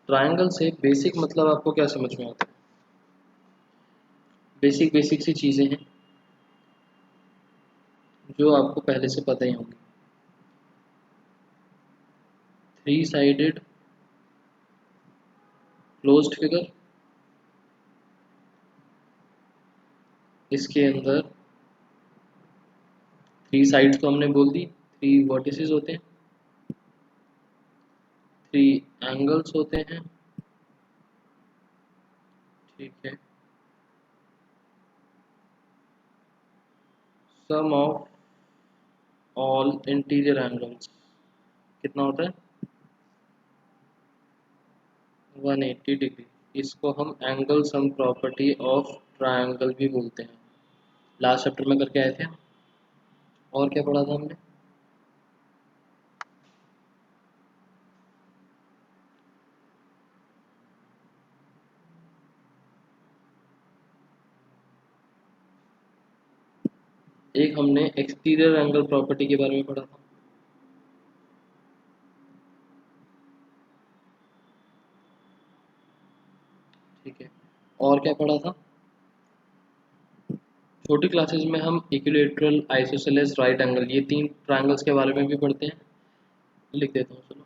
Triangle से basic मतलब आपको क्या समझ में आता है? बेसिक बेसिक सी चीज़ें हैं जो आपको पहले से पता ही होंगी। 3 साइडेड क्लोज्ड फिगर, इसके अंदर 3 साइड्स तो हमने बोल दी, 3 वर्टिसेस होते हैं, 3 एंगल्स होते हैं, ठीक है। सम ऑफ ऑल इंटीरियर एंगल्स कितना होता है? 180 डिग्री। इसको हम angle sum property of triangle भी बोलते हैं। लास्ट चैप्टर में करके आए थे। और क्या पढ़ा था हमने? एक हमने एक्सटीरियर एंगल प्रॉपर्टी के बारे में पढ़ा था। ठीक है। और क्या पढ़ा था? छोटी क्लासेस में हम इक्विलैटरल, आइसोसेलेस, राइट एंगल, ये 3 ट्रायंगल्स के बारे में भी पढ़ते हैं। लिख देता हूँ चलो।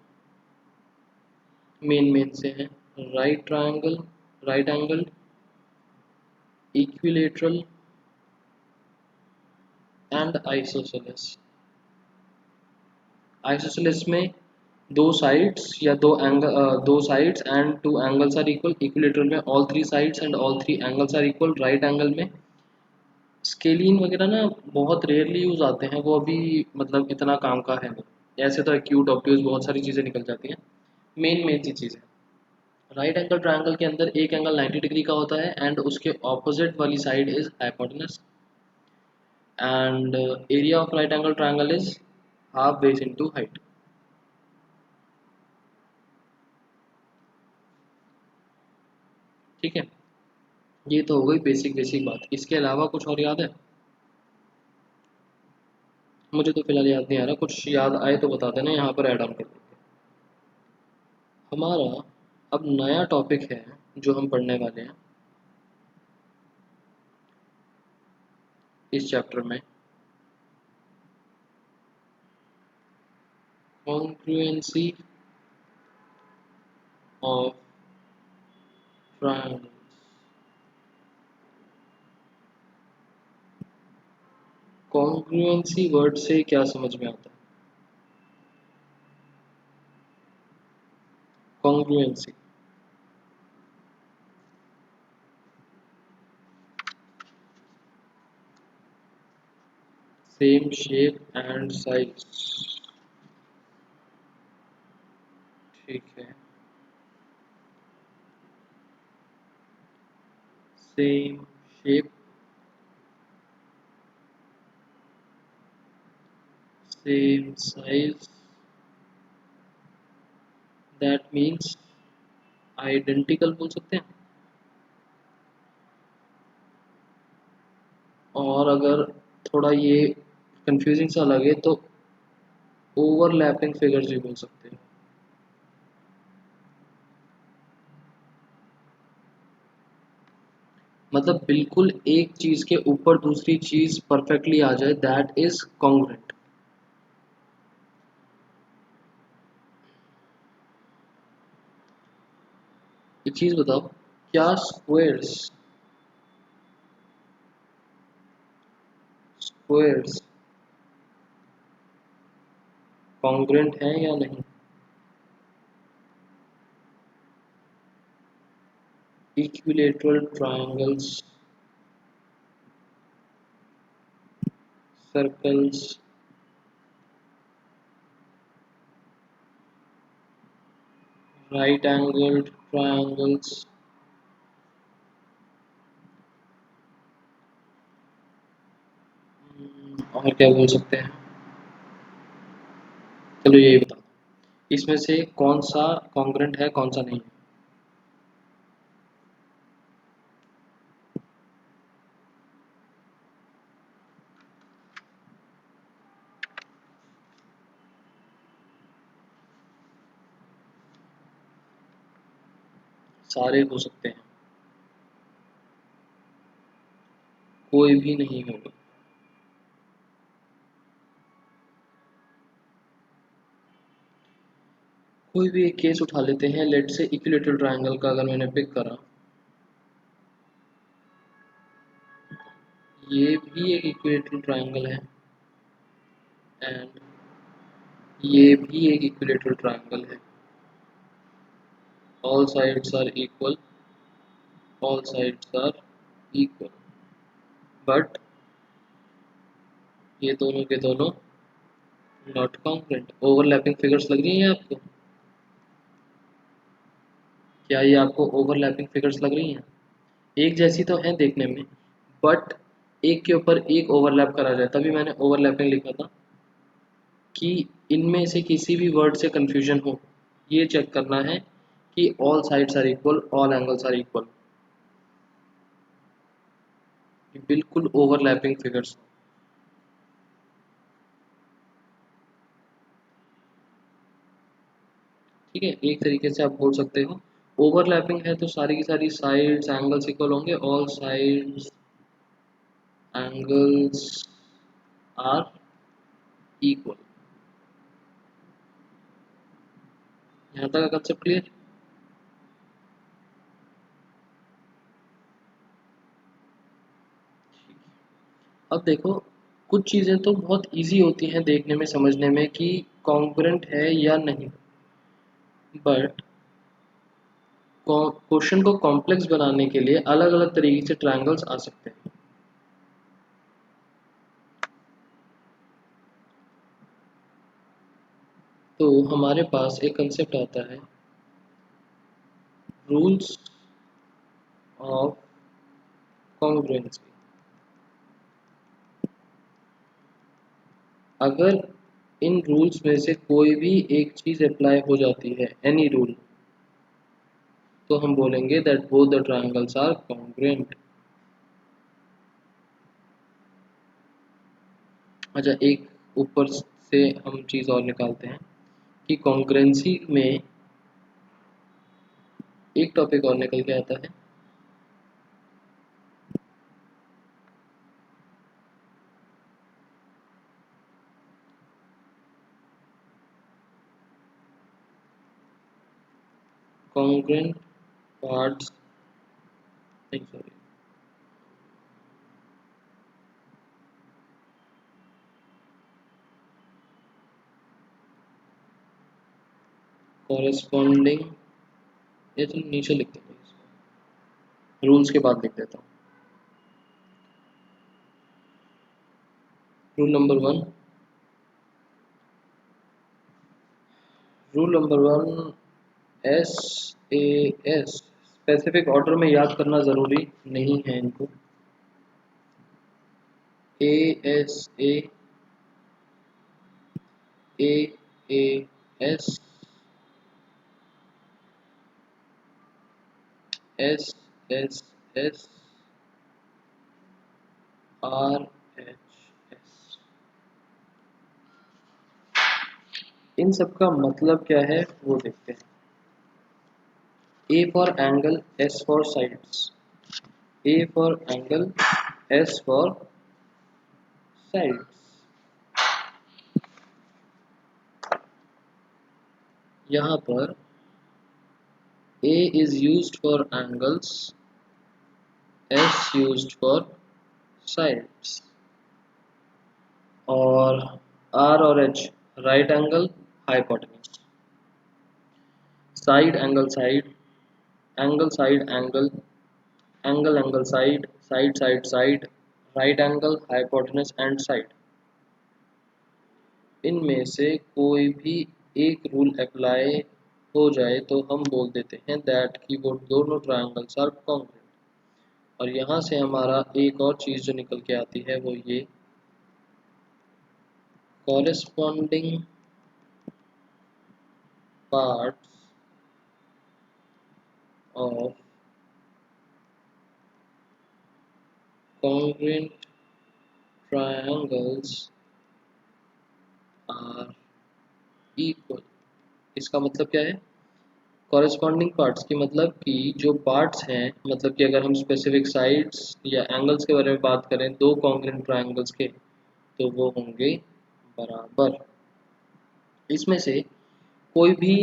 मेन मेन से हैं। Right triangle, right angle, equilateral and isosceles. Isosceles में 2 साइड्स या 2 sides and 2 angles are equal. Equilateral में all 3 sides and all 3 angles are equal. Right angle में स्केलिन वगैरह ना बहुत रेयरली यूज आते हैं, वो अभी मतलब इतना काम का है नहीं। ऐसे तो एक्यूट ऑब्ट्यूज बहुत सारी चीज़ें निकल जाती हैं। मेन मेन सी चीज़ है। राइट एंगल ट्रायंगल के अंदर एक एंगल 90 डिग्री का होता है एंड उसके ऑपोजिट वाली side is hypotenuse, and area of right angle triangle is half base into height. ठीक है। ये तो हो गई बेसिक बेसिक बात। इसके अलावा कुछ और याद है? मुझे तो फिलहाल याद नहीं आ रहा। कुछ याद आए तो बता देना, यहाँ पर ऐड ऑन कर देंगे। हमारा अब नया टॉपिक है जो हम पढ़ने वाले हैं इस चैप्टर में, congruency of triangle. Congruency word से क्या समझ में आता है? Congruency, same shape and size, ठीक है। Same shape, same size, that means identical बोल सकते हैं। और अगर थोड़ा ये कंफ्यूजिंग सा लगे तो ओवरलैपिंग फिगर्स भी बोल सकते हैं। मतलब बिल्कुल एक चीज के ऊपर दूसरी चीज परफेक्टली आ जाए, दैट इज कॉन्ग्रुएंट। एक चीज बताओ, क्या स्क्वायर्स कॉन्ग्रुएंट हैं या नहीं? Equilateral triangles, circles, right angled triangles, और क्या बोल सकते हैं? चलो यही बताओ, इसमें से कौन सा कॉन्ग्रुएंट है कौन सा नहीं है? सारे हो सकते हैं, कोई भी नहीं होगा। कोई भी एक केस उठा लेते हैं, लेट से इक्विलेटरल ट्रायंगल का अगर मैंने पिक करा, ये भी एक इक्विलेटरल ट्रायंगल है एंड ये भी एक इक्विलेटरल ट्रायंगल है। All sides are equal, all sides are equal, but ये दोनों के दोनों नॉट कॉन्ग्रुएंट। ओवरलैपिंग फिगर्स लग रही हैं आपको? क्या ये आपको ओवरलैपिंग फिगर्स लग रही हैं? एक जैसी तो है देखने में, बट एक के ऊपर एक ओवरलैप करा जाए, तभी मैंने ओवरलैपिंग लिखा था कि इनमें से किसी भी वर्ड से कंफ्यूजन हो, ये चेक करना है कि all sides are equal, all angles are equal, बिल्कुल ओवरलैपिंग फिगर्स। ठीक है, एक तरीके से आप बोल सकते हो ओवरलैपिंग है तो सारी की सारी साइड्स एंगल्स इक्वल होंगे, all sides angles are equal. यहाँ तक का कंसेप्ट क्लियर? अब देखो, कुछ चीज़ें तो बहुत इजी होती हैं देखने में समझने में कि कॉन्ग्रुएंट है या नहीं, बट क्वेश्चन को कॉम्प्लेक्स बनाने के लिए अलग अलग तरीके से ट्रायंगल्स आ सकते हैं। तो हमारे पास एक कंसेप्ट आता है, रूल्स ऑफ कॉन्ग्रुएंसी। अगर इन रूल्स में से कोई भी एक चीज़ अप्लाई हो जाती है, एनी रूल, तो हम बोलेंगे that both the triangles are congruent. अच्छा, एक ऊपर से हम चीज़ और निकालते हैं कि कॉन्ग्रुएंसी में एक टॉपिक और निकल के आता है, कॉन्ग्रुएंट पार्ट्स, नहीं सॉरी, कॉरेस्पॉन्डिंग, ये तो नीचे लिख देते हैं, रूल्स के बाद लिख देता हूँ। Rule number one, rule number one, S A S, specific order में याद करना ज़रूरी नहीं है इनको। A S A, A A S, S S S, R H S, इन सब का मतलब क्या है वो देखते हैं। A for angle, S for sides, A for angle, S for sides। यहाँ पर A is used for angles, S used for sides, और R और H right angle, hypotenuse, side angle side, angle side angle, angle angle side, side side side, right angle, hypotenuse and side। इनमें से कोई भी एक rule apply हो जाए तो हम बोल देते हैं दैट कि वो दोनों ट्रायंगल्स आर कॉन्ग्रुएंट। और यहाँ से हमारा एक और चीज़ जो निकल के आती है वो ये, corresponding parts of congruent triangles are equal. इसका मतलब क्या है? कॉरेस्पॉन्डिंग पार्ट्स की मतलब कि जो पार्ट्स हैं, मतलब कि अगर हम स्पेसिफिक साइड्स या एंगल्स के बारे में बात करें दो कॉन्ग्रुएंट ट्रायंगल्स के, तो वो होंगे बराबर। इसमें से कोई भी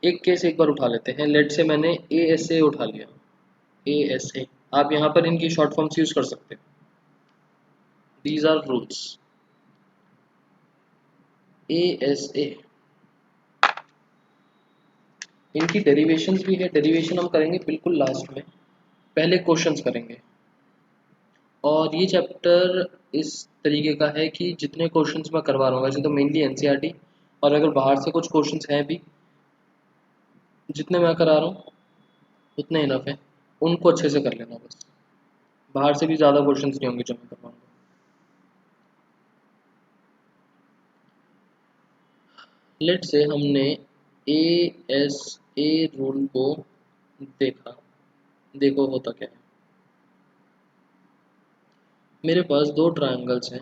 एक केस एक बार उठा लेते हैं। लेट से मैंने ए एस ए उठा लिया, ए एस ए। आप यहाँ पर इनकी शॉर्ट फॉर्म्स यूज कर सकते हो। These are rules. A S A, इनकी डेरिवेशंस भी है। डेरिवेशन हम करेंगे बिल्कुल लास्ट में, पहले क्वेश्चंस करेंगे। और ये चैप्टर इस तरीके का है कि जितने क्वेश्चंस मैं करवा रहा हूँ, वैसे तो मेनली एनसीईआरटी, और अगर बाहर से कुछ क्वेश्चंस हैं भी, जितने मैं करा रहा हूँ उतने इनफ है, उनको अच्छे से कर लेना बस। बाहर से भी ज़्यादा क्वेश्चंस नहीं होंगे जो मैं करवाऊँगा। लेट से हमने ए एस ए रूल को देखा। देखो होता क्या है। मेरे पास दो ट्रायंगल्स हैं,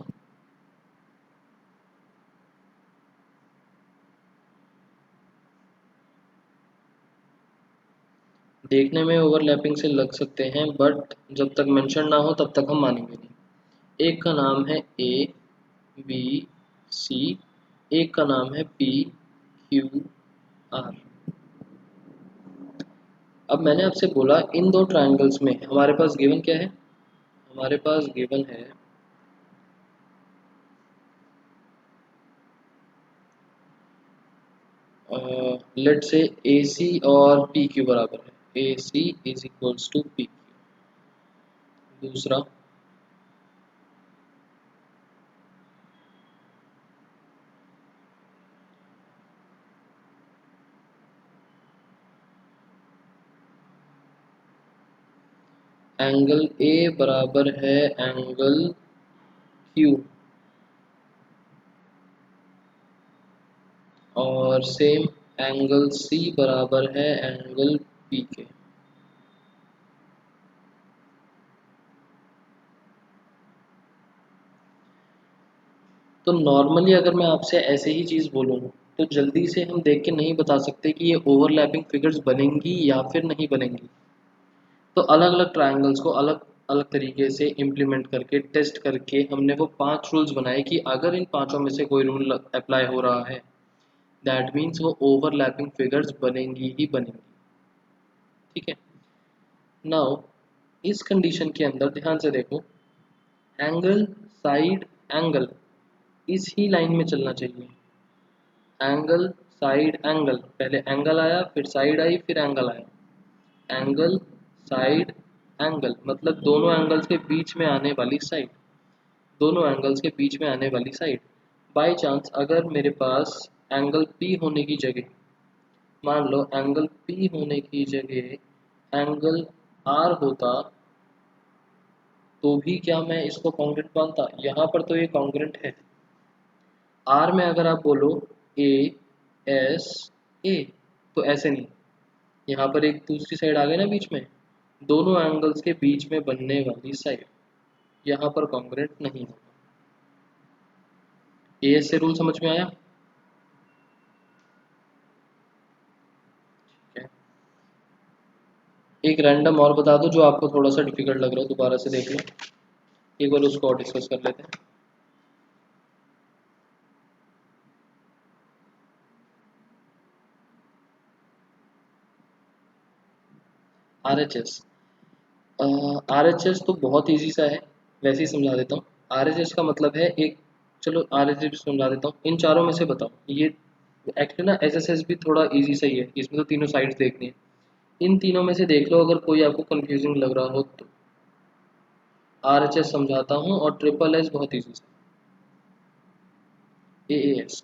देखने में ओवरलैपिंग से लग सकते हैं, बट जब तक मेंशन ना हो तब तक हम मानेंगे नहीं। एक का नाम है ए बी सी, एक का नाम है पी क्यू आर। अब मैंने आपसे बोला इन दो ट्रायंगल्स में हमारे पास गिवन क्या है। हमारे पास गिवन है लेट से ए सी और पी क्यू बराबर है। A C is equals to P Q. दूसरा, एंगल ए बराबर है एंगल क्यू, और सेम एंगल सी बराबर है एंगल पी के। तो नॉर्मली अगर मैं आपसे ऐसे ही चीज़ बोलूँ तो जल्दी से हम देख के नहीं बता सकते कि ये ओवरलैपिंग फिगर्स बनेंगी या फिर नहीं बनेंगी। तो अलग अलग ट्रायंगल्स को अलग अलग तरीके से इम्प्लीमेंट करके टेस्ट करके हमने वो 5 रूल्स बनाए कि अगर इन पांचों में से कोई रूल अप्लाई हो रहा है, दैट मीन्स वो ओवरलैपिंग फिगर्स बनेंगी ही बनेंगी। ठीक है। नाउ इस कंडीशन के अंदर ध्यान से देखो, एंगल साइड एंगल इस ही लाइन में चलना चाहिए। एंगल साइड एंगल, पहले एंगल आया फिर साइड आई फिर एंगल आया। एंगल साइड एंगल मतलब दोनों एंगल्स के बीच में आने वाली साइड, दोनों एंगल्स के बीच में आने वाली साइड। बाय चांस अगर मेरे पास एंगल P होने की जगह, मान लो एंगल P होने की जगह एंगल R होता, तो भी क्या मैं इसको कॉन्ग्रुएंट मानता? यहाँ पर तो ये कॉन्ग्रुएंट है। R में अगर आप बोलो A S A, तो ऐसे नहीं, यहाँ पर एक दूसरी साइड आ गई ना बीच में, दोनों एंगल्स के बीच में बनने वाली साइड, यहाँ पर कॉन्ग्रुएंट नहीं होगा। ए से रूल समझ में आया? ठीक है। एक रैंडम और बता दो जो आपको थोड़ा सा डिफिकल्ट लग रहा हो, दोबारा से देख लो, एक बार उसको और डिस्कस कर लेते हैं। RHS, RHS तो बहुत इजी सा है, वैसे ही समझा देता हूँ। RHS का मतलब है एक, चलो RHS समझा देता हूँ। इन चारों में से बताओ, ये एक्चुअली ना SSS भी थोड़ा इजी सा ही है, इसमें तो तीनों साइड्स देखनी है। इन तीनों में से देख लो, अगर कोई आपको कंफ्यूजिंग लग रहा हो तो। RHS समझाता हूँ, और ट्रिपल एस बहुत ईजी सा, AAS।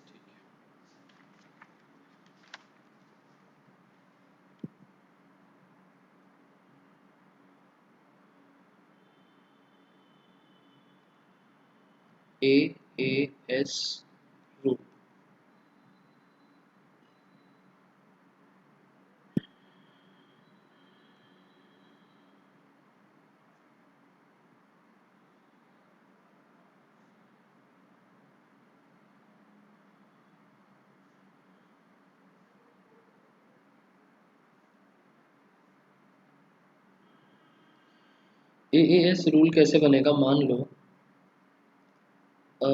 AAS rule. AAS rule कैसे बनेगा, मान लो अ,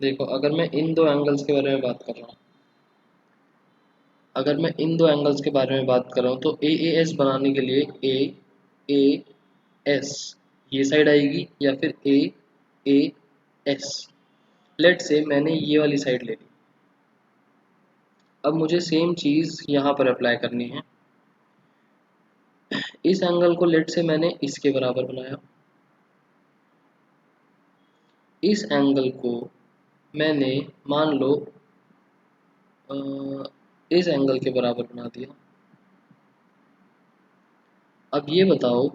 देखो अगर मैं इन दो एंगल्स के बारे में बात कर रहा हूँ, अगर मैं इन दो एंगल्स के बारे में बात कर रहा हूँ तो AAS बनाने के लिए AAS ये साइड आएगी या फिर AAS। लेट से मैंने ये वाली साइड ले ली। अब मुझे सेम चीज़ यहाँ पर अप्लाई करनी है। इस एंगल को लेट से मैंने इसके बराबर बनाया, इस एंगल को मैंने मान लो अ, इस एंगल के बराबर बना दिया। अब ये बताओ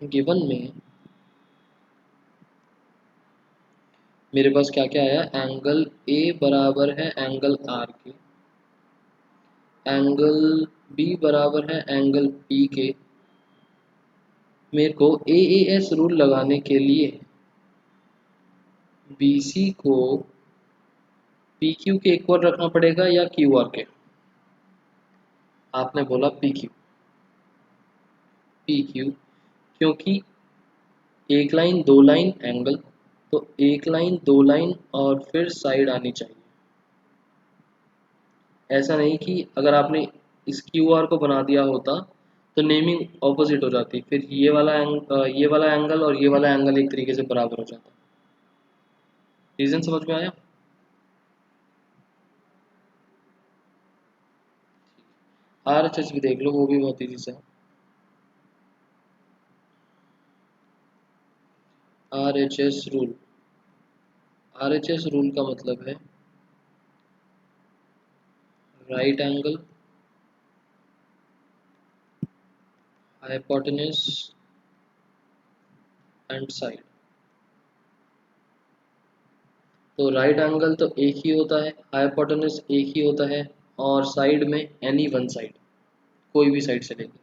गिवन में मेरे पास क्या क्या आया, एंगल ए बराबर है एंगल आर के, एंगल बी बराबर है एंगल पी के। मेरे को AAS रूल लगाने के लिए BC को PQ के इक्वल रखना पड़ेगा या QR के। आपने बोला PQ, PQ क्योंकि एक लाइन दो लाइन एंगल, तो एक लाइन दो लाइन और फिर साइड आनी चाहिए। ऐसा नहीं कि अगर आपने इस QR को बना दिया होता तो नेमिंग ऑपोजिट हो जाती, फिर ये वाला एंगल और ये वाला एंगल एक तरीके से बराबर हो जाता। रीजन समझ में आया। RHS भी देख लो, वो भी बहुत ईजी से। RHS रूल, RHS रूल का मतलब है right angle, hypotenuse and side. तो राइट एंगल तो एक ही होता है, हाइपोटेन्यूज एक ही होता है, और साइड में एनी वन साइड, कोई भी साइड चलेगी।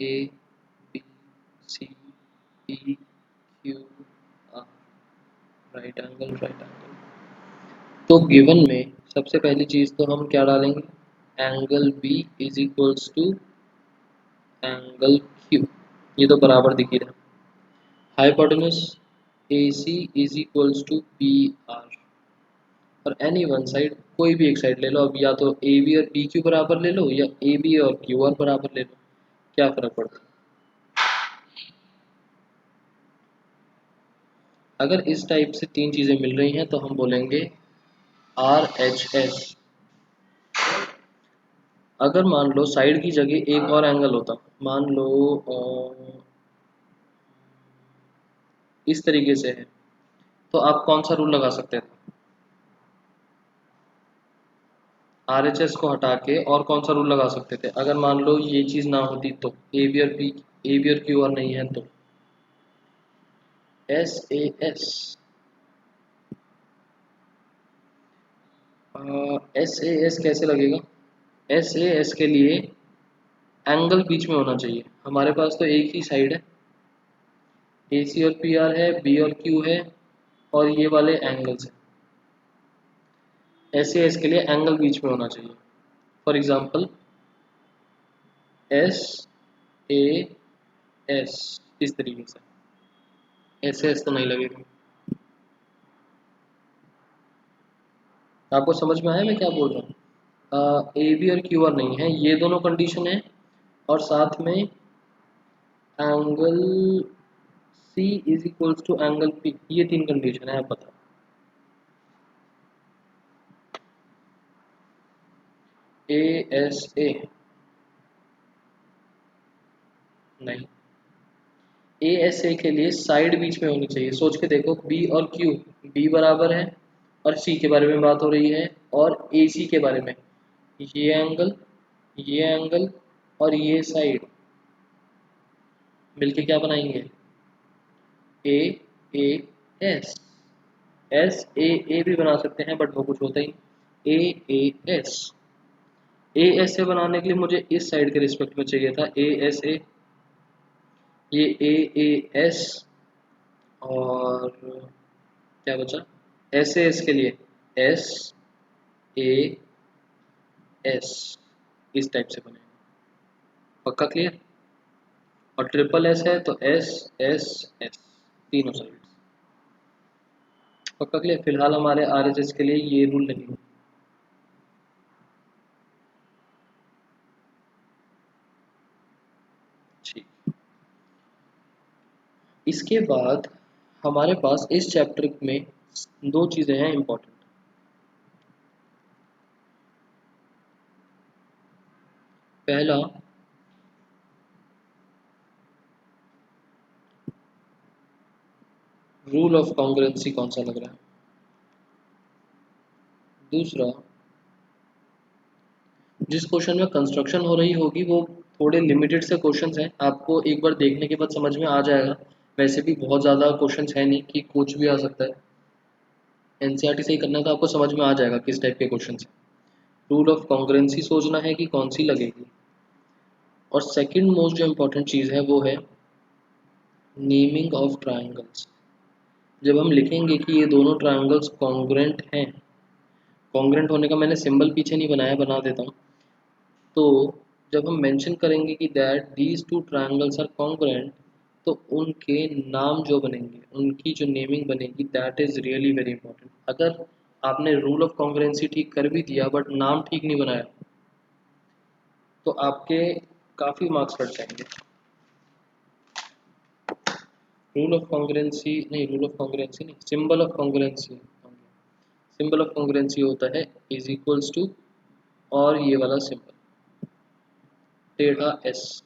A B C P Q R, right angle right angle. तो गिवन में सबसे पहली चीज तो हम क्या डालेंगे, angle B is equals to angle Q, ये तो बराबर दिख ही रहा। Hypotenuse AC is equals to PR, और एनी वन साइड, कोई भी एक साइड ले लो। अब या तो AB और PQ बराबर ले लो या AB और QR बराबर ले लो, क्या फर्क पड़ता है। अगर इस टाइप से तीन चीजें मिल रही हैं तो हम बोलेंगे RHS। अगर मान लो साइड की जगह एक और एंगल होता, मान लो इस तरीके से है, तो आप कौन सा रूल लगा सकते थे। RHS को हटा के और कौन सा रूल लगा सकते थे, अगर मान लो ये चीज ना होती तो, AB और QR नहीं है तो SAS। SAS कैसे लगेगा, SAS के लिए एंगल बीच में होना चाहिए। हमारे पास तो एक ही साइड है, AC और PR है, B और Q है, और ये वाले एंगल्स हैं। SAS के लिए एंगल बीच में होना चाहिए। फॉर एग्जांपल SAS इस तरीके से, SAS तो नहीं लगेगा। आपको समझ में आया मैं क्या बोल रहा हूँ। AB और QR नहीं है, ये दोनों कंडीशन है, और साथ में angle C is equals to angle P, ये तीन कंडीशन है। आप बताओ। ASA नहीं, ASA के लिए साइड बीच में होनी चाहिए। सोच के देखो, B और Q, B बराबर है और C के बारे में बात हो रही है, और AC के बारे में, ये एंगल, ये एंगल और ये साइड मिलके क्या बनाएंगे, AAS। SAA भी बना सकते हैं बट वो कुछ होता ही नहीं। ए ए एस। ए एस ए बनाने के लिए मुझे इस साइड के रिस्पेक्ट में चाहिए था ए एस ए, ये ए ए एस, और क्या बचा एस ए एस के लिए एस ए एस, इस टाइप से बनेगा। पक्का क्लियर? और ट्रिपल एस है तो एस एस एस, तीनों साइड। पक्का क्लियर? फिलहाल हमारे आर एच एस के लिए ये रूल नहीं है। ठीक, इसके बाद हमारे पास इस चैप्टर में दो चीज़ें हैं इम्पोर्टेंट। पहला, रूल ऑफ कॉन्ग्रुएंसी कौन सा लग रहा है। दूसरा, जिस क्वेश्चन में कंस्ट्रक्शन हो रही होगी वो थोड़े लिमिटेड से क्वेश्चंस हैं, आपको एक बार देखने के बाद समझ में आ जाएगा। वैसे भी बहुत ज़्यादा क्वेश्चंस है नहीं कि कुछ भी आ सकता है। एनसीईआरटी से ही करना तो आपको समझ में आ जाएगा किस टाइप के क्वेश्चंस हैं। रूल ऑफ कॉन्ग्रुएंसी सोचना है कि कौन सी लगेगी। और सेकंड मोस्ट जो इम्पोर्टेंट चीज़ है वो है नेमिंग ऑफ ट्रायंगल्स। जब हम लिखेंगे कि ये दोनों ट्रायंगल्स कॉन्ग्रुएंट हैं, कॉन्ग्रुएंट होने का मैंने सिंबल पीछे नहीं बनाया, बना देता हूँ। तो जब हम मेंशन करेंगे कि that these two triangles are congruent, तो उनके नाम जो बनेंगे, उनकी जो नेमिंग बनेगी, that is really very important. अगर आपने रूल ऑफ कॉन्ग्रुएंसी ठीक कर भी दिया बट नाम ठीक नहीं बनाया तो आपके काफ़ी मार्क्स कट जाएंगे। रूल ऑफ कॉन्ग्रुएंसी नहीं, रूल ऑफ कॉन्ग्रुएंसी नहीं, symbol of congruency. Symbol of congruency होता है इज इक्वल्स टू, और ये वाला सिंबल टेढ़ा एस।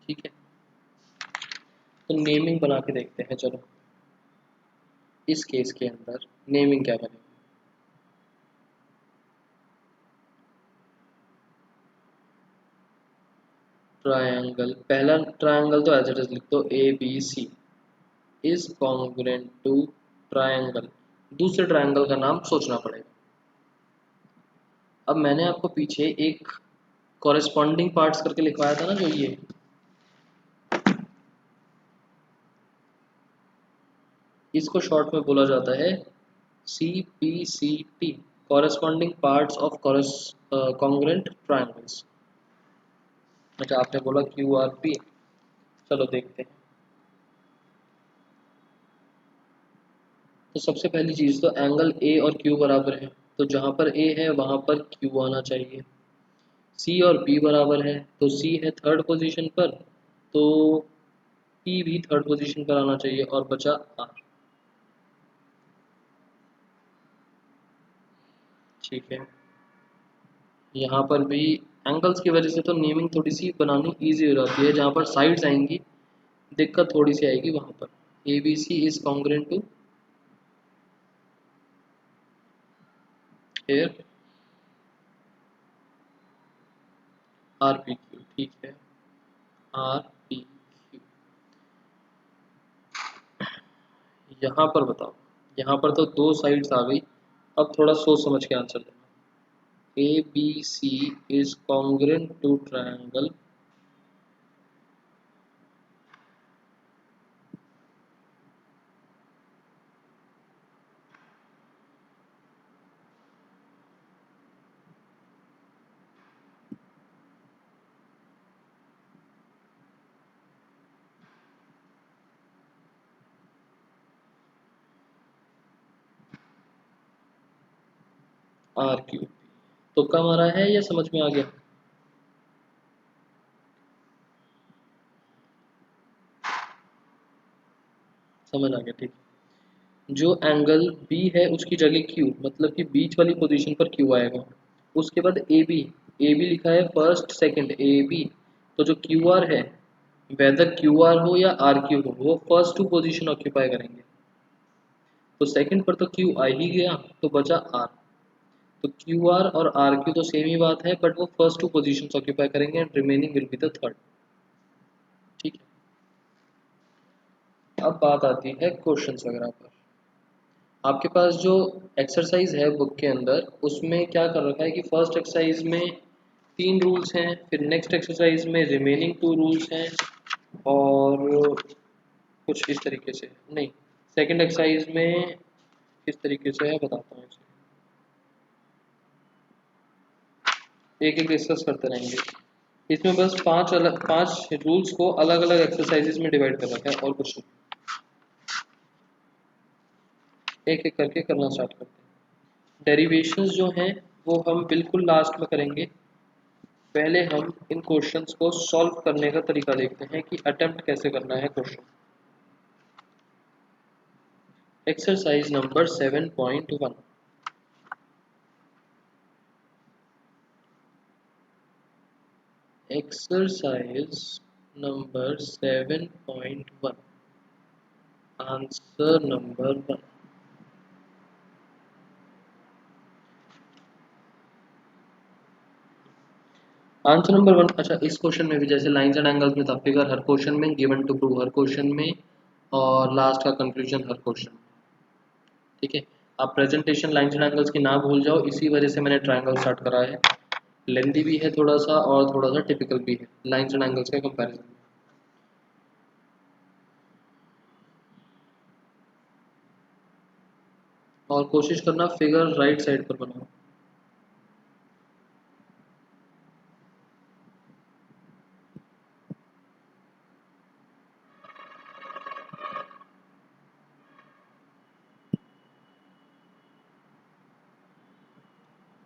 ठीक है, तो नेमिंग बना के देखते हैं। चलो, इस केस के अंदर नेमिंग क्या बनेगी। ट्रायंगल, पहला ट्रायंगल तो एज इट इज लिख दो, A B C is congruent to triangle. दूसरे ट्रायंगल का नाम सोचना पड़ेगा। अब मैंने आपको पीछे एक कॉरेस्पॉन्डिंग पार्ट्स करके लिखवाया था ना, जो ये, इसको शॉर्ट में बोला जाता है CPCT, corresponding parts of congruent triangles. अच्छा, आपने बोला QRP, चलो देखते हैं। तो सबसे पहली चीज़ तो एंगल A और Q बराबर है, तो जहाँ पर A है वहाँ पर Q आना चाहिए। C और B बराबर है, तो C है थर्ड पोजीशन पर, तो P भी थर्ड पोजीशन पर आना चाहिए, और बचा R। ठीक है, यहाँ पर भी एंगल्स की वजह से तो नेमिंग थोड़ी सी बनानी ईजी हो जाती है। जहाँ पर साइड्स आएंगी दिक्कत थोड़ी सी आएगी वहाँ पर। ABC is congruent to here RPQ। ठीक है, RPQ। यहाँ पर बताओ, यहाँ पर तो दो साइड्स आ गई। अब थोड़ा सोच समझ के आंसर देना। ABC is congruent to triangle RQ। तुक्का मारा है या समझ में आ गया? समझ आ गया, ठीक। जो एंगल B है उसकी जगह Q, मतलब कि बीच वाली पोजीशन पर Q आएगा। उसके बाद AB लिखा है फर्स्ट सेकंड AB, तो जो QR है, वेदर QR हो या RQ हो, वो फर्स्ट टू पोजीशन ऑक्यूपाई करेंगे। तो सेकंड पर तो Q आ ही गया, तो बचा R। तो QR और RQ तो सेम ही बात है, बट वो फर्स्ट टू पोजीशन ऑक्यूपाई करेंगे and remaining will be the third. ठीक है, अब बात आती है क्वेश्चंस वगैरह पर। आपके पास जो एक्सरसाइज है बुक के अंदर उसमें क्या कर रखा है कि फर्स्ट एक्सरसाइज में 3 रूल्स हैं, फिर नेक्स्ट एक्सरसाइज में रिमेनिंग 2 रूल्स हैं, और कुछ इस तरीके से नहीं, सेकंड एक्सरसाइज में किस तरीके से है बताता हूँ इसे, एक एक डिस्कस करते रहेंगे। इसमें बस 5 रूल्स को अलग अलग एक्सरसाइजेस में डिवाइड कर रखा है और कुछ नहीं। एक एक करके करना स्टार्ट करते हैं। डेरिवेशंस जो हैं वो हम बिल्कुल लास्ट में करेंगे। पहले हम इन क्वेश्चंस को सॉल्व करने का तरीका देखते हैं कि अटेम्प्ट कैसे करना है question. Exercise number 7.1। Exercise number 7.1, answer number 1। Answer number 1। अच्छा, इस क्वेश्चन में भी जैसे लाइंस एंड एंगल्स में था, फिगर हर क्वेश्चन में, गिवन टू प्रूव हर क्वेश्चन में, और लास्ट का कंक्लूजन हर क्वेश्चन में। ठीक है, आप प्रेजेंटेशन लाइंस एंड एंगल्स की ना भूल जाओ, इसी वजह से मैंने ट्रायंगल स्टार्ट करा है। लेंथी भी है थोड़ा सा और थोड़ा सा टिपिकल भी है लाइंस एंड एंगल्स के कंपैरिजन में। और कोशिश करना फिगर राइट साइड पर बनाओ।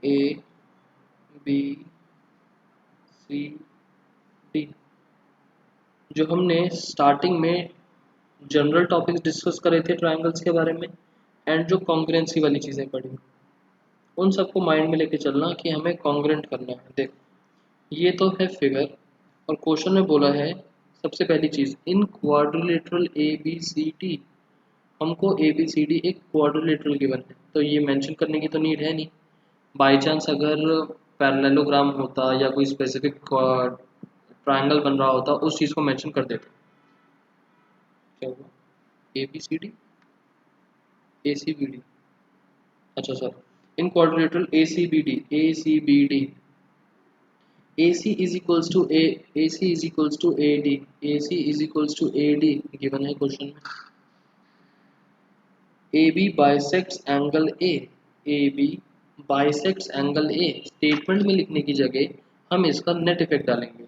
ए बी सी डी, जो हमने स्टार्टिंग में जनरल टॉपिक्स डिस्कस करे थे ट्रायंगल्स के बारे में, एंड जो कॉन्ग्रुएंसी वाली चीज़ें पढ़ी, उन सबको माइंड में लेके चलना कि हमें कॉन्ग्रुएंट करना है। देखो, ये तो है फिगर, और क्वेश्चन में बोला है सबसे पहली चीज़ in quadrilateral A B C D. हमको ए बी सी डी एक क्वाड्रिलेटरल गिवन है, तो ये मेंशन करने की तो नीड है नहीं। बाई चांस अगर पैरेललोग्राम होता या कोई स्पेसिफिक ट्रायंगल बन रहा होता, उस चीज़ को मेंशन कर देते। क्या हुआ? A B C D, A C B D, अच्छा sir, in quadrilateral A C B D, A C B D, A C is equals to A C is equals to A D, A C is equals to A D given है question में। A B bisects angle A B bisects angle A, statement में लिखने की जगह हम इसका net effect डालेंगे,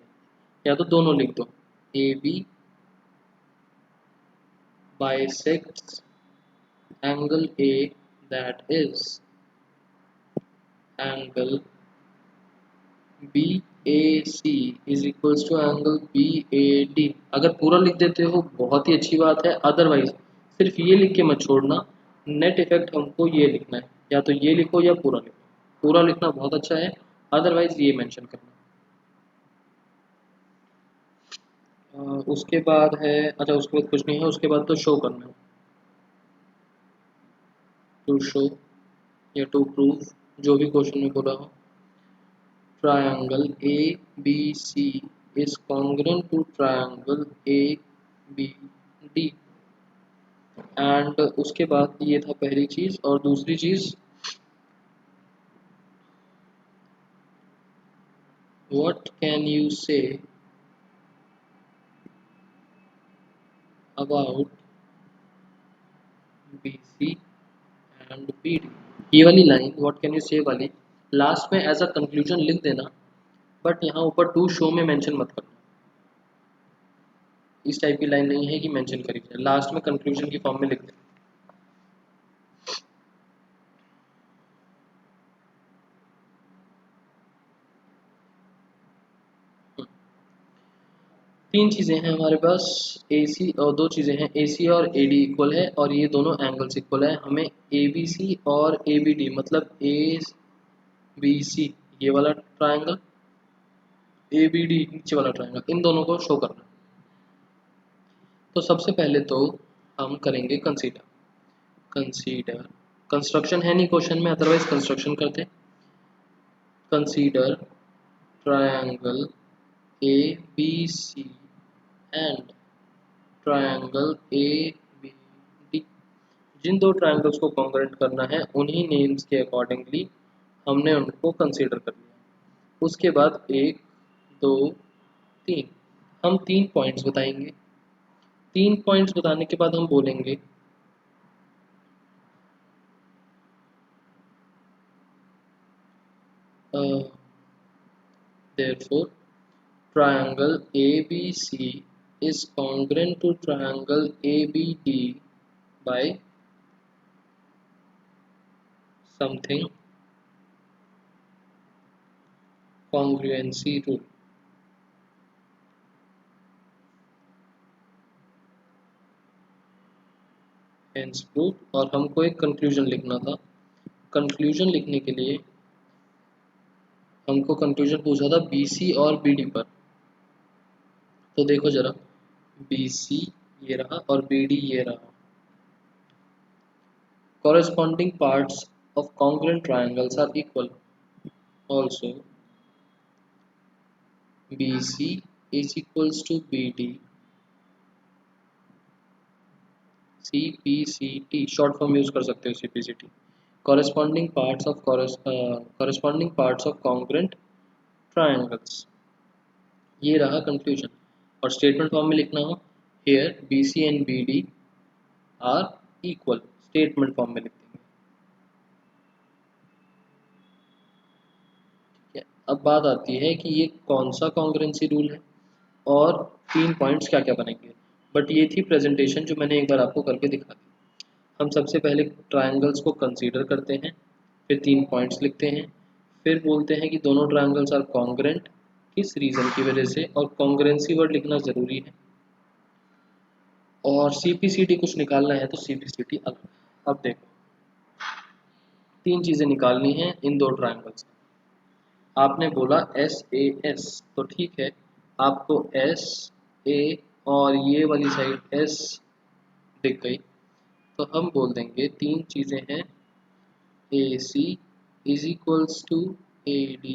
या तो दोनों लिख दो, A B bisects angle A, that is angle B A C is equals to angle B A D. अगर पूरा लिख देते हो बहुत ही अच्छी बात है, अदरवाइज सिर्फ ये लिख के मत छोड़ना, नेट इफेक्ट हमको ये लिखना है, या तो ये लिखो या पूरा लिखो। पूरा लिखना बहुत अच्छा है, अदरवाइज ये मेंशन करना। उसके बाद है, अच्छा उसके बाद कुछ नहीं है, उसके बाद तो शो करना है, टू शो या टू प्रूव, जो भी क्वेश्चन में बोला हो। Triangle A B C is congruent to triangle A B D, and उसके बाद ये था पहली चीज, और दूसरी चीज, what can you say about B C and B D. ये वाली लाइन व्हाट कैन यू से वाली लास्ट में एज अ कंक्लूजन लिख देना, बट यहाँ ऊपर टू शो में मेंशन मत करना। इस टाइप की लाइन नहीं है कि मेंशन करी जाए, लास्ट में कंक्लूजन की फॉर्म में लिख देना। तीन चीज़ें हैं हमारे पास, ए सी, और दो चीज़ें हैं, ए सी और ए डी इक्वल है, और ये दोनों एंगल्स इक्वल है। हमें ए बी सी और ए बी डी, मतलब ए बी सी ये वाला ट्रायंगल, ए बी डी नीचे वाला ट्रायंगल, इन दोनों को शो करना। तो सबसे पहले तो हम करेंगे कंसीडर। कंसीडर, कंस्ट्रक्शन है नहीं क्वेश्चन में, अदरवाइज कंस्ट्रक्शन करते। Consider triangle A B C and triangle A B D. जिन दो ट्रायंगल्स को कॉन्ग्रुएंट करना है उन्हीं नेम्स के अकॉर्डिंगली हमने उनको कंसीडर कर लिया। उसके बाद 1 2 3 हम 3 पॉइंट्स बताएंगे। 3 पॉइंट्स बताने के बाद हम बोलेंगे therefore triangle ABC is congruent to triangle ABD by something congruency rule। Hence proved। और हमको एक कंक्लूजन लिखना था। कंक्लूजन लिखने के लिए हमको कंक्लूजन पूछा था BC और BD पर। तो देखो जरा, BC ये रहा और BD ये रहा। Corresponding parts of congruent triangles are equal। Also BC is equals to BD CPCT short form use कर सकते हो CPCT। corresponding parts of congruent triangles। ये रहा कंक्लूजन। और स्टेटमेंट फॉर्म में लिखना हो, here BC and BD are equal। Statement form में लिख देंगे। ठीक है, अब बात आती है कि ये कौन सा कॉन्ग्रुएंसी रूल है और 3 पॉइंट्स क्या क्या बनेंगे। बट ये थी प्रेजेंटेशन जो मैंने एक बार आपको करके दिखा दी। हम सबसे पहले ट्रायंगल्स को कंसीडर करते हैं, फिर 3 पॉइंट्स लिखते हैं, फिर बोलते हैं कि दोनों ट्रायंगल्स आर कॉन्ग्रुएंट किस रीज़न की वजह से, और कॉन्ग्रुएंसी वर्ड लिखना ज़रूरी है। और CPCT कुछ निकालना है तो CPCT अलग। अब देखो, 3 चीज़ें निकालनी हैं इन दो ट्रायंगल्स। आपने बोला SAS, तो ठीक है, आपको SA और ये वाली साइड S दिख गई, तो हम बोल देंगे 3 चीज़ें हैं। AC is equals to AD,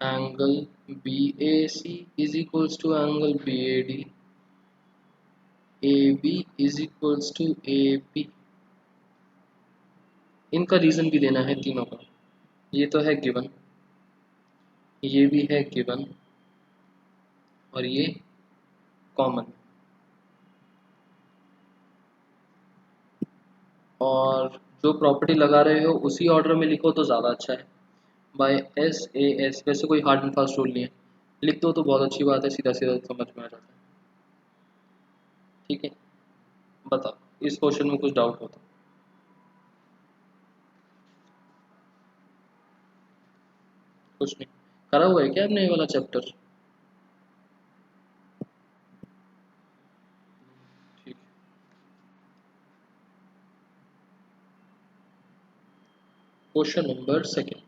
angle BAC is equals to angle BAD, AB is equals to AP। इनका रीज़न भी देना है तीनों का। ये तो है गिवन, ये भी है गिवन, और ये कॉमन। और जो प्रॉपर्टी लगा रहे हो उसी ऑर्डर में लिखो तो ज़्यादा अच्छा है। बाय SAS, वैसे कोई हार्ड एंड फास्ट रूल नहीं है, लिख दो तो बहुत अच्छी बात है, सीधा सीधा समझ में आ जाता है। ठीक है, बताओ इस क्वेश्चन में कुछ डाउट हो तो। कुछ नहीं, करा हुआ है क्या आपने ये वाला चैप्टर? ठीक है, क्वेश्चन नंबर 2।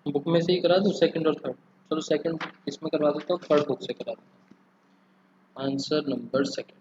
बुक में से ही करा दो सेकंड और थर्ड? चलो सेकंड इसमें करवा देता हूँ, थर्ड बुक से करा देता हूँ। Answer number 2।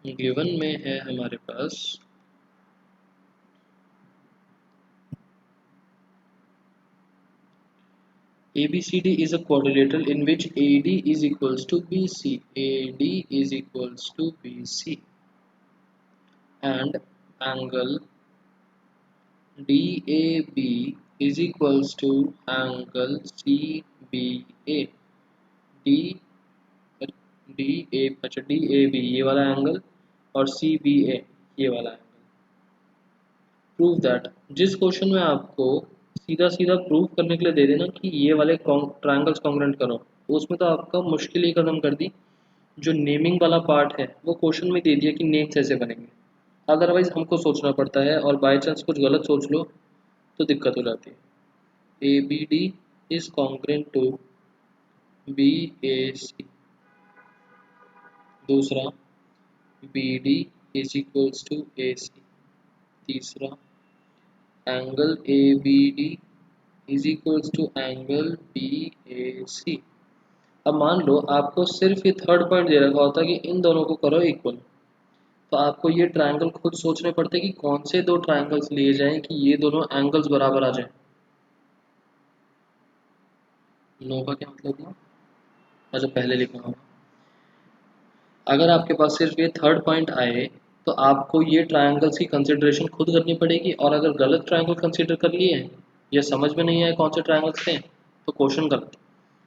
गिवन में है हमारे पास ABCD is a quadrilateral in which AD is equals to BC, AD is equals to BC, and angle DAB is equals to angle CBA। D DA अच्छा DAB ये वाला एंगल और CBA ये वाला angle. Prove that, जिस question में आपको सीधा सीधा प्रूव करने के लिए दे देना कि ये वाले ट्रायंगल्स कॉन्ग्रुएंट करो, तो उसमें तो आपका मुश्किल ही खत्म कर दी। जो नेमिंग वाला पार्ट है वो क्वेश्चन में दे दिया कि नेम्स ऐसे बनेंगे, अदरवाइज हमको सोचना पड़ता है, और बाई चांस कुछ गलत सोच लो तो दिक्कत हो जाती है। A B D is congruent to B A C. दूसरा, B D is equals to A C. तीसरा, angle A B D is equals to angle B A C. अब मान लो आपको सिर्फ ये थर्ड पॉइंट दे रखा होता कि इन दोनों को करो इक्वल, तो आपको ये ट्रायंगल खुद सोचने पड़ते कि कौन से दो ट्रायंगल्स लिए जाएं कि ये दोनों एंगल्स बराबर आ जाएं। नो का क्या मतलब हुआ? अच्छा, पहले लिखना होगा। अगर आपके पास सिर्फ ये थर्ड पॉइंट आए तो आपको ये ट्रायंगल्स की कंसिडरेशन खुद करनी पड़ेगी, और अगर गलत ट्रायंगल कंसिडर कर लिए या समझ में नहीं आए कौन से ट्रायंगल्स थे तो क्वेश्चन गलत।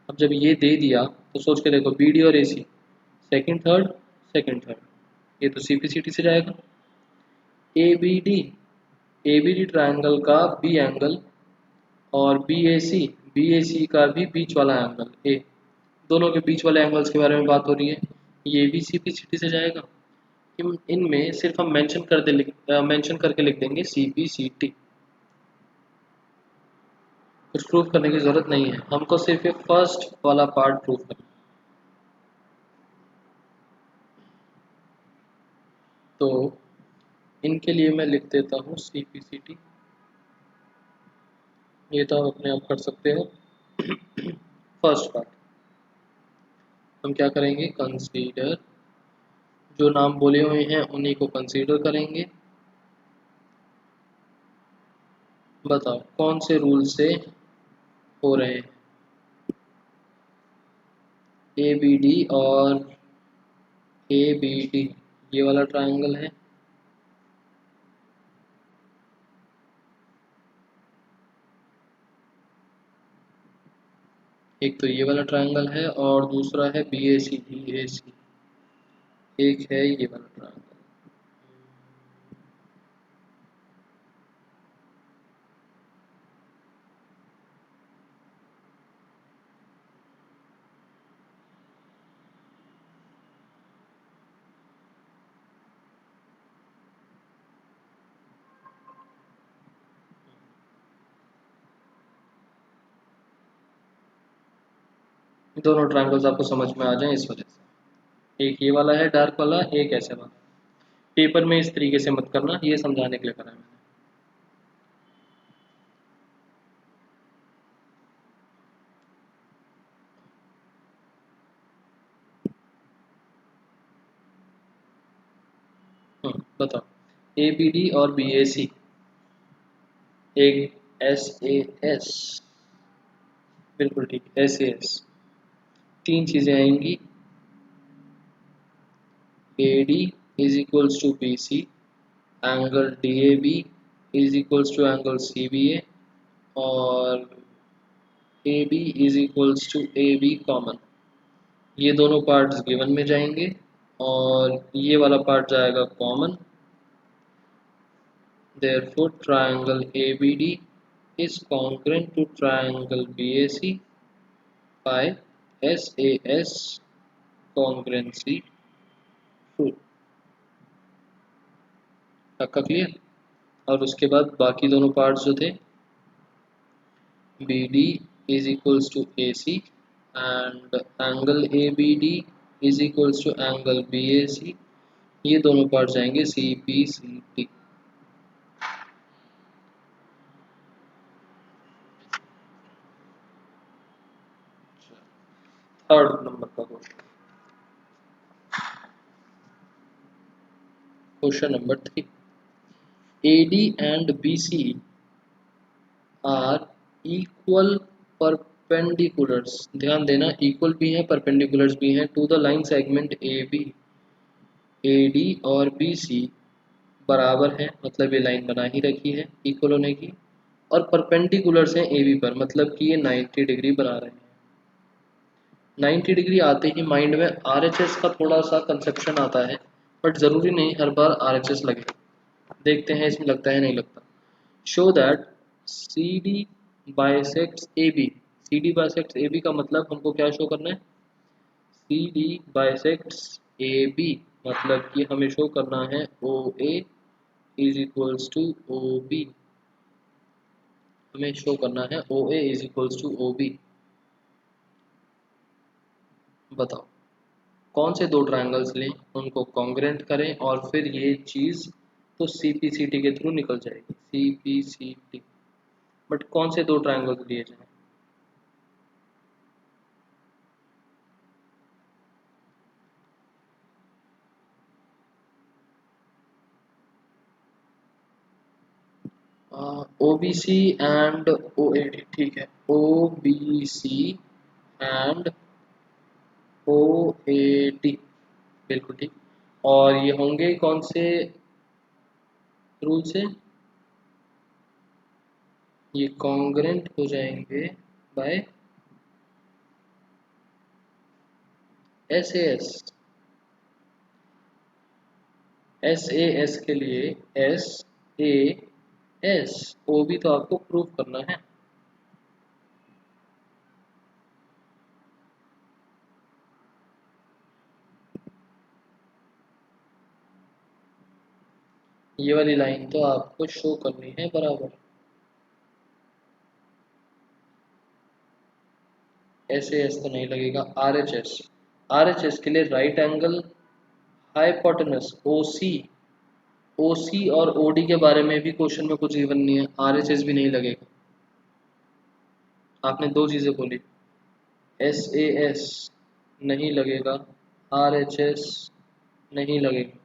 अब जब ये दे दिया तो सोच के देखो, बी डी और ए सी, सेकेंड थर्ड, ये तो सी पी सी टी से जाएगा। ए बी डी ट्रायंगल का बी एंगल, और बी ए सी का भी बीच वाला एंगल ए, दोनों के बीच वाले एंगल्स के बारे में बात हो रही है, ये भी सी पी सी टी से जाएगा। इनमें सिर्फ हम मेंशन करके लिख देंगे सी पी सी टी। कुछ प्रूफ करने की जरूरत नहीं है, हमको सिर्फ ये फर्स्ट वाला पार्ट प्रूफ करना। तो इनके लिए मैं लिख देता हूँ सी पी सी टी, ये तो आप अपने आप कर सकते हो। फर्स्ट पार्ट हम क्या करेंगे, कंसीडर, जो नाम बोले हुए हैं उन्हीं को कंसीडर करेंगे। बताओ कौन से रूल से हो रहे हैं। ए बी डी और ए बी डी ये वाला ट्रायंगल है, एक तो ये वाला ट्रायंगल है और दूसरा है बी ए सी, एक है ये वाला ट्रायंगल। दोनों ट्रायंगल्स आपको समझ में आ जाएं इस वजह से, एक ये वाला है डार्क वाला, एक ऐसे वाला। पेपर में इस तरीके से मत करना, ये समझाने के लिए करा है मैंने। बताओ, ए बी डी और बी ए सी, एक एस ए एस, बिल्कुल ठीक, एस ए एस। तीन चीजें आएंगी, A D is equals to B C, angle D A B is equals to angle C B A, और A B is equals to A B common. ये दोनों parts given में जाएंगे और ये वाला पार्ट जाएगा common. Therefore, triangle ABD is congruent to triangle BAC by SAS congruency rule। आपका क्लियर? और उसके बाद बाकी दोनों पार्ट्स जो थे, BD is equals to AC and angle ABD is equals to angle BAC, ये दोनों पार्ट जाएंगे CPCT। थर्ड नंबर का question number 3, AD and BC are equal perpendiculars. ध्यान देना, इक्वल भी है परपेंडिकुलर्स भी हैं to the line segment A B. A D और बी सी बराबर है, मतलब ये लाइन बना ही रखी है इक्वल होने की, और परपेंडिकुलर्स हैं ए बी पर, मतलब कि ये 90 डिग्री बना रहे हैं। 90 डिग्री आते ही माइंड में RHS का थोड़ा सा कंसेप्शन आता है, बट ज़रूरी नहीं हर बार RHS लगे। देखते हैं इसमें लगता है नहीं लगता। Show that C D bisects A B. C D bisects A B का मतलब हमको क्या शो करना है? C D bisects A B, मतलब कि हमें शो करना है O A is equals to O B. हमें शो करना है O A is equals to O B. बताओ कौन से दो ट्रायंगल्स लें, उनको कॉन्ग्रेंट करें और फिर ये चीज़ तो सी पी सी टी के थ्रू निकल जाएगी, C P C T. But कौन से दो ट्रायंगल्स लिए जाएं? O B C and O A D, ठीक है, O B C and O A D, बिल्कुल ठीक। और ये होंगे कौन से रूल से? ये कॉन्ग्रेंट हो जाएंगे by S A S. S A S के लिए एस ए एस, ओ भी तो आपको प्रूव करना है। ये वाली लाइन तो आपको शो करनी है बराबर। एस ए एस तो नहीं लगेगा, are H S. R H S के लिए राइट एंगल हाइपोटेनस ओ सी। ओ सी और ओ डी के बारे में भी क्वेश्चन में कुछ गिवन नहीं है, आर एच एस भी नहीं लगेगा। आपने दो चीज़ें बोली, एस ए एस नहीं लगेगा, आर एच एस नहीं लगेगा।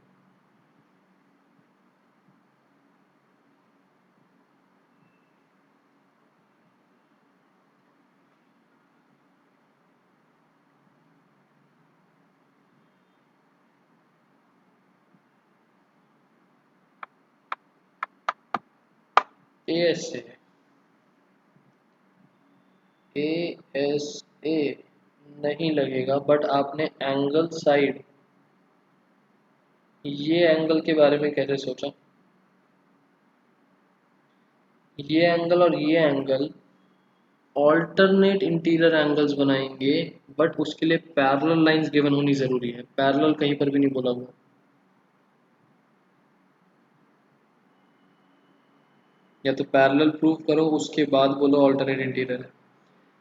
ए एस से ए एस ए नहीं लगेगा, बट आपने एंगल साइड, ये एंगल के बारे में कैसे सोचा? ये एंगल और ये एंगल ऑल्टरनेट इंटीरियर एंगल्स बनाएंगे, बट उसके लिए पैरेलल लाइंस गिवन होनी जरूरी है। पैरेलल कहीं पर भी नहीं बोला हुआ, या तो पैरेलल प्रूव करो उसके बाद बोलो ऑल्टरनेट इंटीरियर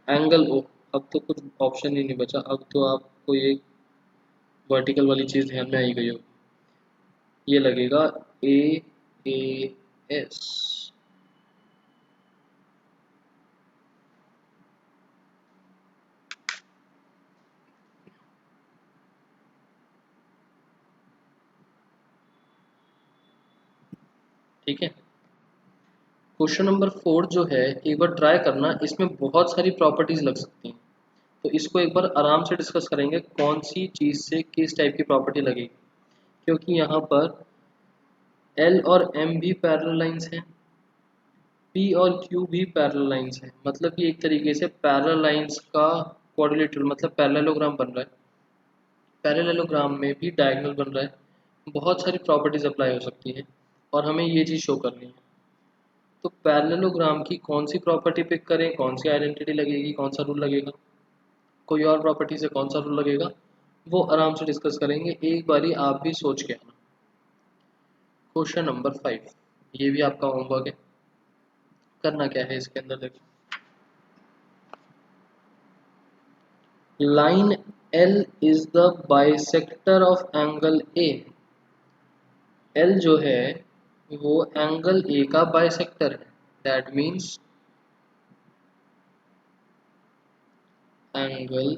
एंगल हो। अब तो कुछ ऑप्शन ही नहीं बचा, अब तो आपको ये वर्टिकल वाली चीज ध्यान में आई गई हो। ये लगेगा ए ए एस। ठीक है, क्वेश्चन नंबर 4 जो है, एक बार ट्राई करना, इसमें बहुत सारी प्रॉपर्टीज लग सकती हैं, तो इसको एक बार आराम से डिस्कस करेंगे कौन सी चीज़ से किस टाइप की प्रॉपर्टी लगेगी। क्योंकि यहाँ पर एल और एम भी पैरेलल लाइंस हैं, पी और क्यू भी पैरेलल लाइंस हैं, मतलब कि एक तरीके से पैरेलल लाइंस का क्वाड्रिलेटरल मतलब पैरेललोग्राम बन रहा है। पैरेललोग्राम में भी डायगोनल बन रहा है, बहुत सारी प्रॉपर्टीज अप्लाई हो सकती हैं और हमें ये चीज़ शो करनी है। तो पैरेललोग्राम की कौन सी प्रॉपर्टी पिक करें, कौन सी आइडेंटिटी लगेगी, कौन सा रूल लगेगा, कोई और प्रॉपर्टी से कौन सा रूल लगेगा, वो आराम से डिस्कस करेंगे। एक बारी आप भी सोच के आना। क्वेश्चन नंबर 5, ये भी आपका होमवर्क है। करना क्या है इसके अंदर, देखो, line L is the bisector of angle A. L जो है वो एंगल ए का बाइसेक्टर है, that means angle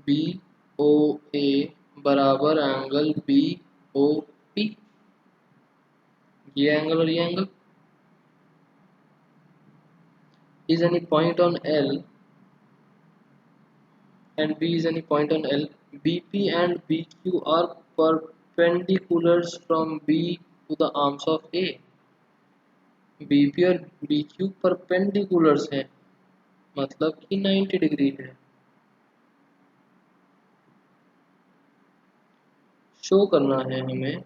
B O A बराबर एंगल बी ओ पी। ये एंगल और ये angle is any point on L and B is any point on L, BP and BQ are perpendiculars from B to the arms of A। BP और BQ perpendiculars हैं, मतलब कि 90 degree है। Show करना है हमें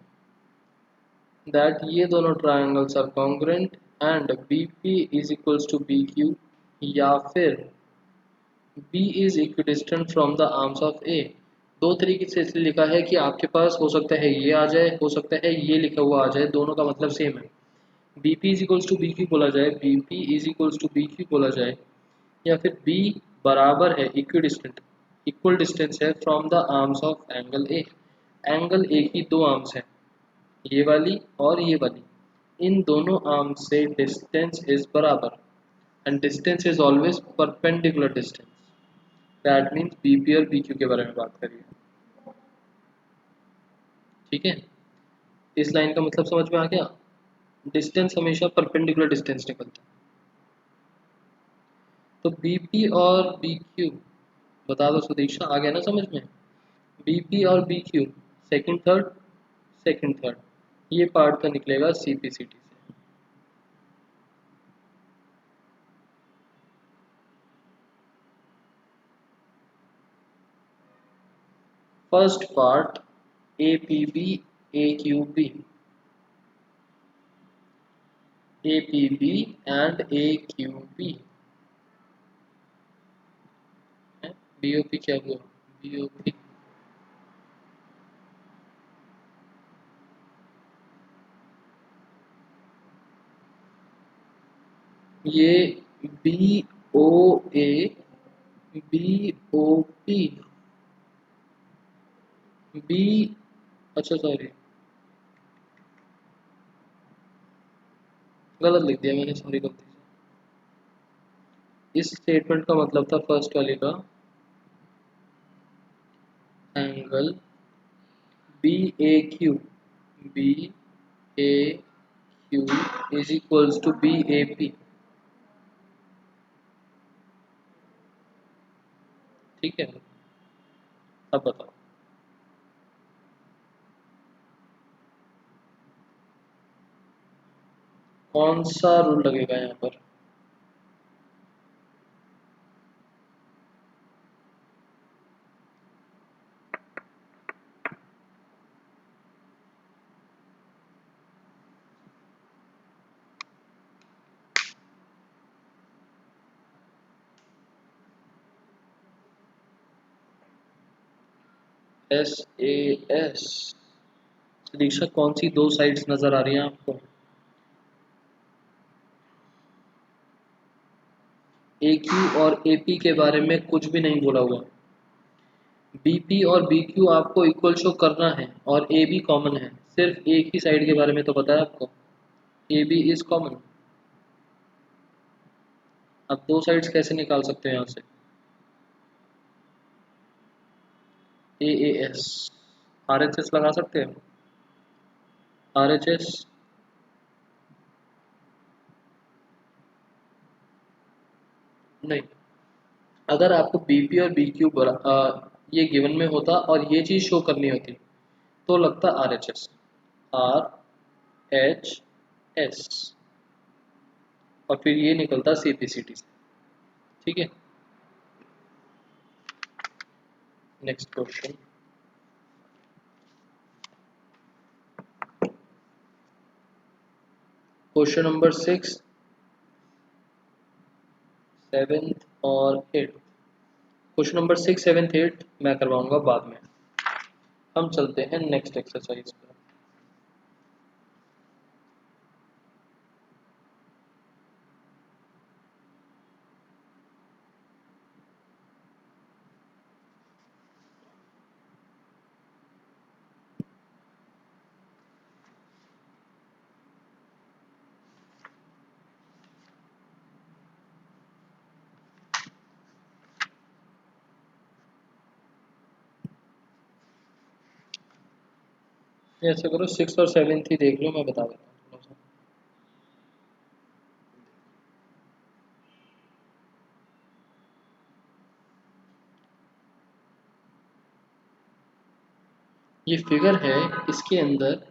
दैट ये दोनों triangles are congruent and B P is equals to B Q, या फिर B is equidistant from the arms of A। दो तरीके से इसलिए लिखा है कि आपके पास हो सकता है ये आ जाए, हो सकता है ये लिखा हुआ आ जाए, दोनों का मतलब सेम है। B P is equals to B Q बोला जाए, B P is equals to B Q बोला जाए, या फिर B बराबर है इक्विडिस्टेंट, इक्वल डिस्टेंस है from the arms of angle A. Angle A की दो आर्म्स हैं, ये वाली और ये वाली, इन दोनों आर्म्स से डिस्टेंस इज बराबर and distance is always perpendicular distance. That means B P और बी क्यू के बारे में बात करिए। ठीक है, इस लाइन का मतलब समझ में आ गया। डिस्टेंस हमेशा परपेंडिकुलर डिस्टेंस निकलता है। तो बी पी और बी क्यू, बता दो सुदीक्षा, आ गया ना समझ में। बी पी और B Q, second third, second third, ये पार्ट तो निकलेगा सी पी सी टी से। First part A P B, A Q B, A P B and A Q B. B O P क्या हुआ, B O P, ये B O A, B O P, B, अच्छा sorry गलत लिख दिया मैंने, sorry गलती से। इस स्टेटमेंट का मतलब था फर्स्ट वाले का, angle B A Q, B A Q is equals to B A P. ठीक है, अब बताओ कौन सा रूल लगेगा यहाँ पर। S A S. दीक्षा कौन सी दो साइड्स नजर आ रही हैं आपको। ए क्यू और ए पी के बारे में कुछ भी नहीं बोला हुआ। बी पी और बी क्यू आपको इक्वल शो करना है और ए बी कॉमन है, सिर्फ एक ही साइड के बारे में तो पता है आपको, ए बी इज कॉमन। अब दो साइड्स कैसे निकाल सकते हैं यहाँ से। A A S, R H S लगा सकते हैं, आर एच एस। नहीं, अगर आपको बी पी और बी क्यू ये गिवन में होता और ये चीज़ शो करनी होती तो लगता are H S, R H S, और फिर ये निकलता सी पी सी टी से। ठीक है, नेक्स्ट क्वेश्चन। क्वेश्चन नंबर 6, 7 और 8। क्वेश्चन नंबर 6, 7, 8 मैं करवाऊंगा बाद में। हम चलते हैं नेक्स्ट एक्सरसाइज पर। ऐसा करो 6 और 7 ही देख लो, मैं बता देता हूँ थोड़ा सा। ये फिगर है, इसके अंदर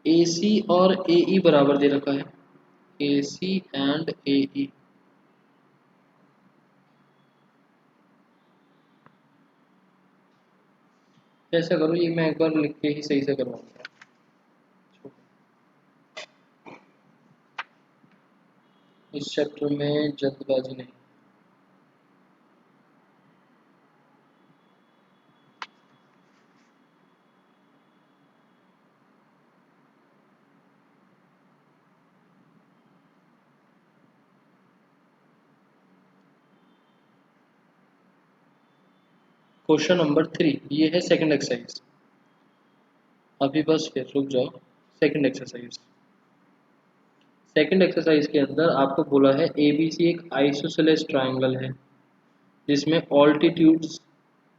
ए सी और ए ई बराबर दे रखा है, ए सी एंड ए ई। ऐसा करो, ये मैं एक बार लिख के ही सही से करवाऊंगा। इस चैप्टर में जल्दबाजी नहीं। क्वेश्चन नंबर 3, ये है सेकंड एक्सरसाइज। अभी बस फिर रुक जाओ। सेकंड एक्सरसाइज, सेकंड एक्सरसाइज के अंदर आपको बोला है ABC एक आइसोसेलेस ट्रायंगल है जिसमें altitudes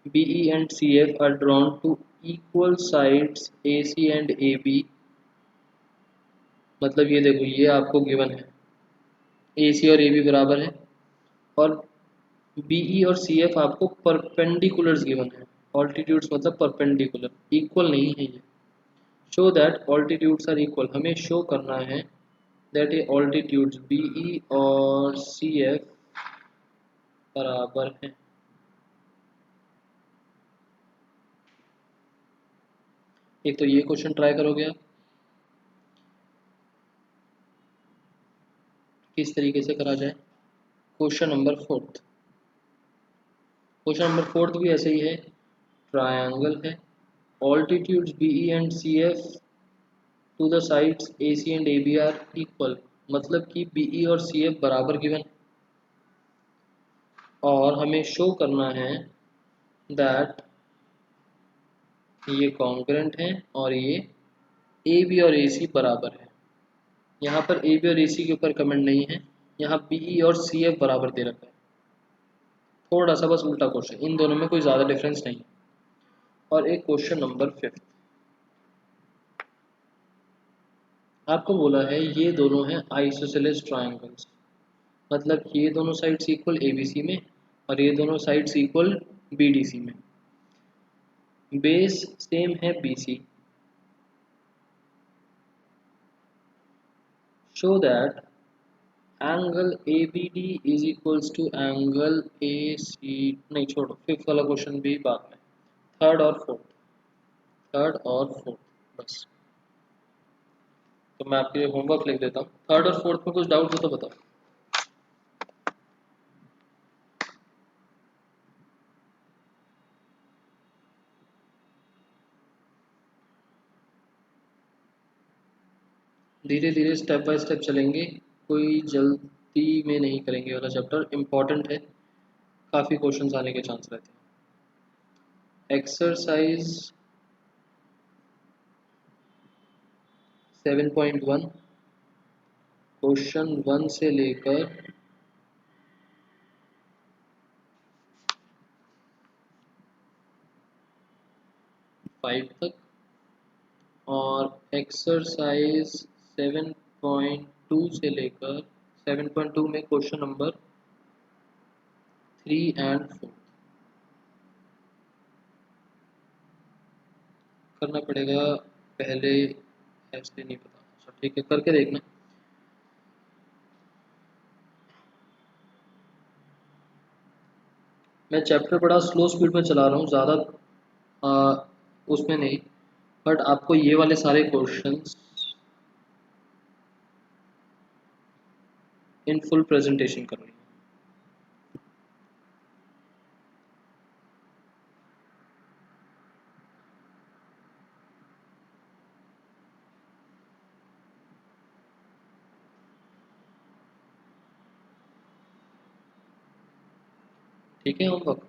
BE and CF are drawn to equal sides AC and AB। मतलब ये देखो, ये आपको गिवन है AC और AB बराबर है, और BE और CF आपको परपेंडिकुलर्स गिवन है। ऑल्टीट्यूड्स मतलब परपेंडिकुलर, इक्वल नहीं है ये। Show that altitudes are equal, हमें शो करना है दैट ये ऑल्टीट्यूड्स BE और CF बराबर है। एक तो ये क्वेश्चन ट्राई करोगे आप, किस तरीके से करा जाए। Question number fourth, question number fourth भी ऐसे ही है, ट्रायंगल है, altitudes BE and CF to the sides AC and AB are equal. मतलब कि BE और CF बराबर गिवन, और हमें शो करना है दैट ये कॉन्ग्रुएंट है और ये AB और AC बराबर है। यहाँ पर AB और AC के ऊपर कमेंट नहीं है, यहाँ BE और CF बराबर दे रखा है। थोड़ा सा बस उल्टा क्वेश्चन, इन दोनों में कोई ज़्यादा डिफरेंस नहीं। और एक क्वेश्चन नंबर फिफ्थ, आपको बोला है ये दोनों हैं आइसोसेलेस ट्रायंगल्स। मतलब ये दोनों साइड्स इक्वल ABC में और ये दोनों साइड्स इक्वल BDC में। बेस सेम है BC। Show that angle ABD is equals to angle AC। नहीं छोड़ो, फिफ्थ वाला क्वेश्चन भी बाद में, थर्ड और फोर्थ, थर्ड और फोर्थ बस। तो मैं आपके लिए होमवर्क लिख देता हूँ, थर्ड और फोर्थ में कुछ डाउट हो तो बताओ। धीरे धीरे स्टेप बाय स्टेप चलेंगे, कोई जल्दी में नहीं करेंगे। वाला चैप्टर इम्पॉर्टेंट है, काफ़ी क्वेश्चंस आने के चांस रहते हैं। एक्सरसाइज 7.1, क्वेश्चन 1 से लेकर 5 तक, और एक्सरसाइज 7.2 से लेकर 7.2 में क्वेश्चन नंबर 3 एंड 4 करना पड़ेगा। पहले ऐसे नहीं पता, अच्छा ठीक है, करके देखना। मैं चैप्टर बड़ा स्लो स्पीड में चला रहा हूँ, ज़्यादा उसमें नहीं, बट आपको ये वाले सारे क्वेश्चंस इन फुल प्रेजेंटेशन करनी है। ठीक है, होमवर्क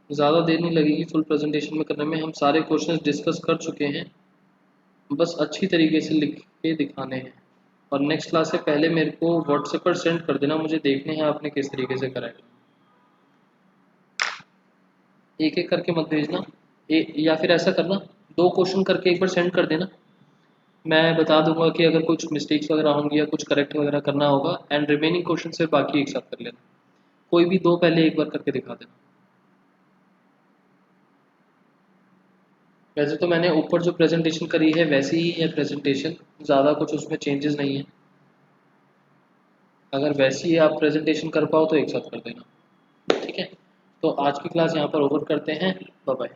ज़्यादा देर नहीं लगेगी फुल प्रेजेंटेशन में करने में, हम सारे क्वेश्चंस डिस्कस कर चुके हैं, बस अच्छी तरीके से लिख के दिखाने हैं। और नेक्स्ट क्लास से पहले मेरे को व्हाट्सएप पर सेंड कर देना, मुझे देखने हैं आपने किस तरीके से करा है। एक एक करके मत भेजना, या फिर ऐसा करना, 2 क्वेश्चन करके एक बार सेंड कर देना, मैं बता दूंगा कि अगर कुछ मिस्टेक्स वगैरह होंगी या कुछ करेक्ट वगैरह करना होगा, एंड रिमेनिंग क्वेश्चन से बाकी एक साथ कर लेना। कोई भी 2 पहले एक बार करके दिखा देना। वैसे तो मैंने ऊपर जो प्रेजेंटेशन करी है वैसी ही है प्रेजेंटेशन, ज़्यादा कुछ उसमें चेंजेस नहीं है। अगर वैसी आप प्रेजेंटेशन कर पाओ तो एक साथ कर देना। ठीक है, तो आज की क्लास यहाँ पर ओवर करते हैं। Bye bye.